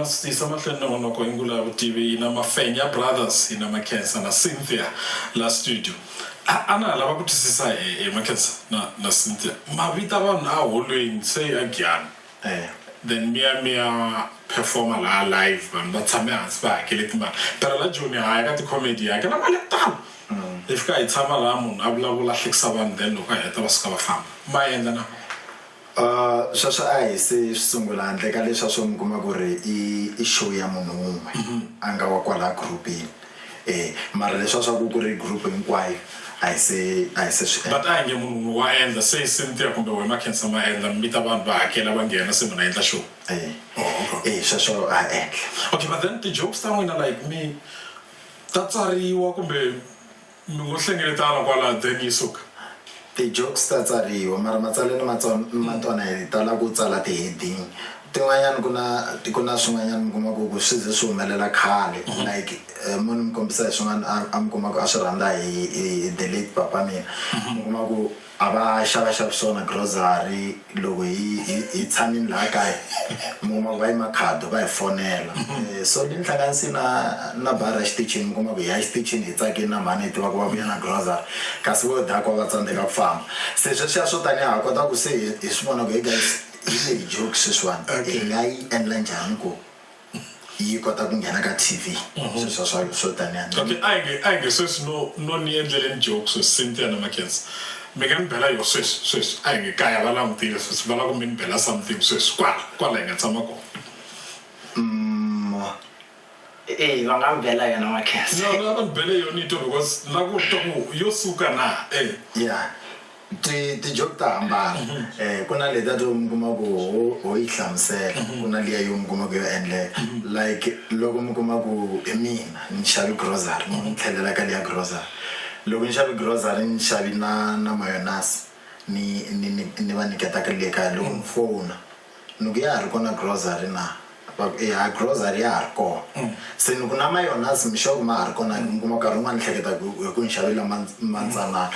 sisa mahlweni nonoko Ngula vutivi ina Mafenya brothers ina Makensa na Cynthia la studio ana lava ku twisisa Makensa na Cynthia mavita vanhu a holweni se again then mia performer la live vanhu va tshame hansi va hakele timali pero la Joni haya ka ti-comedy yake na mali talo if ka hi tshama laha munhu a vulavula hlekisa vanhu then loko a heta va suka va famba ma endla na sweswo a hi se sungula handle ka leswi swo mi kuma ku ri i show ya munhu wun'we a nga wa kwala groupini mara leswi swa ku ri group hinkwayo a hi se but a nge munhu wa endla se Cynthia kumbe we Makensa ma endla mita vanhu va hakela va nghena se munhu a endla show sweswo a endla okay but then the jokes ta n'wina like me ta tsariwa kumbe mi ngo hlengeletana kwala then yi suka ti-jokes ta tsariwa mara matsalelo ma tona hi tala ku tsala ti-heading tin'wanyana ku na swin'wanyana mi kuma ku swi ze swi humelela khale like munhu mi kombisa hi swin'wana a mi kuma ku a swi rhandza hi the late papa mina mi kuma ku a va xavaxavi swona grocery loko hi tshamini laha kaya mi kuma ku va yi makhado va hi fonela so ni hlanganisi na bara xitichini mi kuma ku hi ya xitichini hi tsakini na mhani hi tiva ku va vuya na grocery kasi vo dakwa va tsandzeka ku famba se sweswiya swo tanihi ha kota ku se hi swi vona ku hey guys hi le jokes sweswiwani hi nga yi endla njhani ku yi kota ku nghena ka TV sweswo swo tanihi okay I nge sweswi no ni endleleni jokes with Cynthia na Makensa mi nga ni bela yo sweswi a nge kaya va langutile sweswi va la ku mi ni bela something sweswi kwala hi nga tshama kona va nga mi bela yona Makensa no va ni bele yo nito because la ku to ku yo suka na yeah ti-joke ta hambana ku na leta to mi kuma ku ho yi hlamusela ku na liya yo mi kuma ku yo endleka like loko mi kuma ku hi mina ni xavi grocery ni tlhelela ka liya grocery loko ni xavi grocery ni xavi na mayonnaise ni va niketa ka liya kaya loko mi fona ni ku ya ha ri kona grocery na grocery ya ha ri kona se ni ku na mayonnaise mixoko ma ha ri kona mi kuma nkarhi wun'wana ni hleketa ku ni xavela mantsanana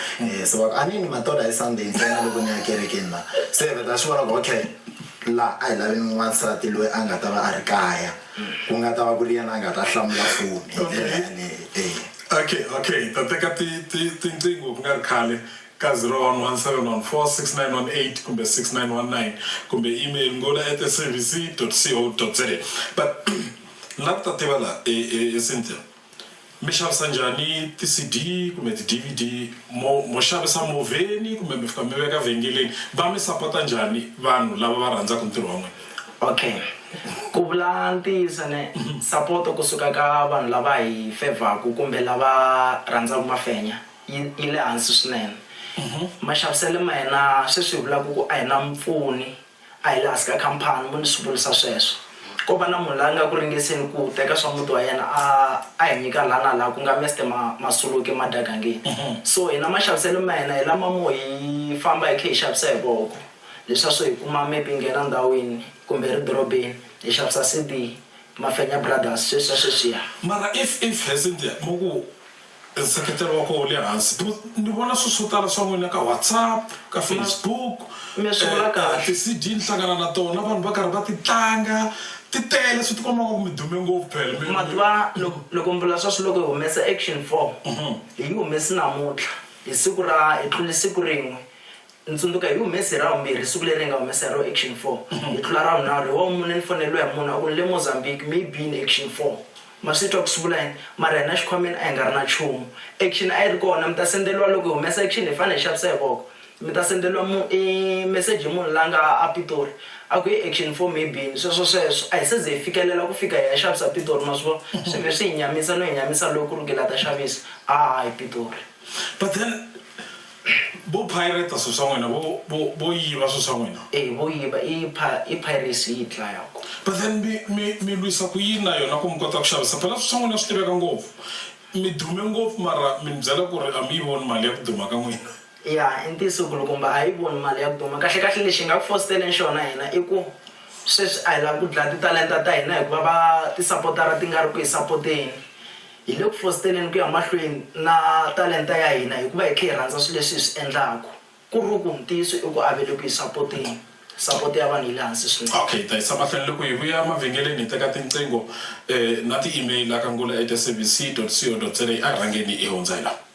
se va a ni matola hi Sunday ntsena loko ni ya kerekeni la se veta swi vona ku okay laha a hi laveni n'wansati loyi a nga ta va a ri kaya ku nga ta va ku ri yena a nga ta hlamula foni hi ndlela yaleyo okay ta teka tinqingho ku nga ri khale ka 0117146918 kumbe 6919 kumbe email ngula@svc.co.za but la ta tiva la Cynthia mi xavisa njhani ti-CD kumbe ti-DVD mo xavisa moveni kumbe mi fika mi veka vhengeleni va mi sapota njhani vanhu lava va rhandzaka ntirho wa n'wina okay ku vula ntiyiso ne support kusuka ka vanhu lava hi favor-ku kumbe lava rhandzaka Mafenya yi le hansi swinene maxavisele ma hina sweswi vulaka ku a hi na mpfuni a hi lahasi ka khampani mo ni swi vulisa sweswo ko va na munhu la nga ku ringeseni ku teka swa muti wa yena a hi nyika laha ku nga Mr Masuluke madagangeni so hina maxavisele ma hina hi lama mo hi famba hi khe hi xavisa hi voko leswa swo hi kuma maybe nghena ndhawini kumbe ri dorobeni hi xavisa CD Mafenya brothers sweswiya mara if Cynthia moku sekretary wa ko le hansi ni vona swo tala swa n'wina ka WhatsApp ka Facebook ti-CD ni hlangana na tona vanhu va karhi va ti tlanga ti tele swi tikomba ku mi dume ngopfu phela matwa loko mbula sweswi loko hi humesa action 4 hi humesi namuntlha hi siku ra hi tlule siku rin'we ntsundzuka hi humesi ra vumbirhi siku leri nga humesa ro action 4 hi tlula ra vunharhu wa mune ni fonelo ya munhu a ku le Mozambique maybe in action 4 masitwa ku swi vula yini mara hina xikhwameni a hi nga ri na nchumu action a yi ri kona mi ta sendeliwa loko hi humesa action hi fanele hi xavisa hi voko mi ta sendeliwa message munhu la nga a Pitori a ku hi action 4 maybe sweswo a hi se ze hi fikelela ku fika hi ya xavisa Pitori ma swi vona swi ve swi hi nyamisa no hi nyamisa loko ku ri la ta xavisa hi Pitori but then bo pirate swo swa n'wina bo yiva swo swa n'wina vo yiva i piracy yi dlayaka but then mi lwisa ku yini na yona ku mi kota ku xavisa phela swo swa n'wina swi tiveka ngopfu mi dume ngopfu mara mi byela ku ri a mi yi voni mali ya ku duma ka n'wina ya i ntiyiso kulukumba a yi voni mali ya ku duma kahle lexi nga ku fositeleni xona hina i ku sweswi a hi lava ku dlaya titalenta ta hina hikuva va tisapotara ti nga ri ku hi sapoteni hi le ku fositeleni ku ya mahlweni na talenta ya hina hikuva hi khe hi rhandza swilo leswi hi swi endlaku ku ri ku ntiyiso i ku avele ku hi sapoteni support ya vanhu yi le hansi swinene. Okay, ta isa mahlweni loko hi vuya mavhengeleni hi teka tinqingho na ti-email aka ngula@sabc.co.za a rhangeni i hundza hi laha.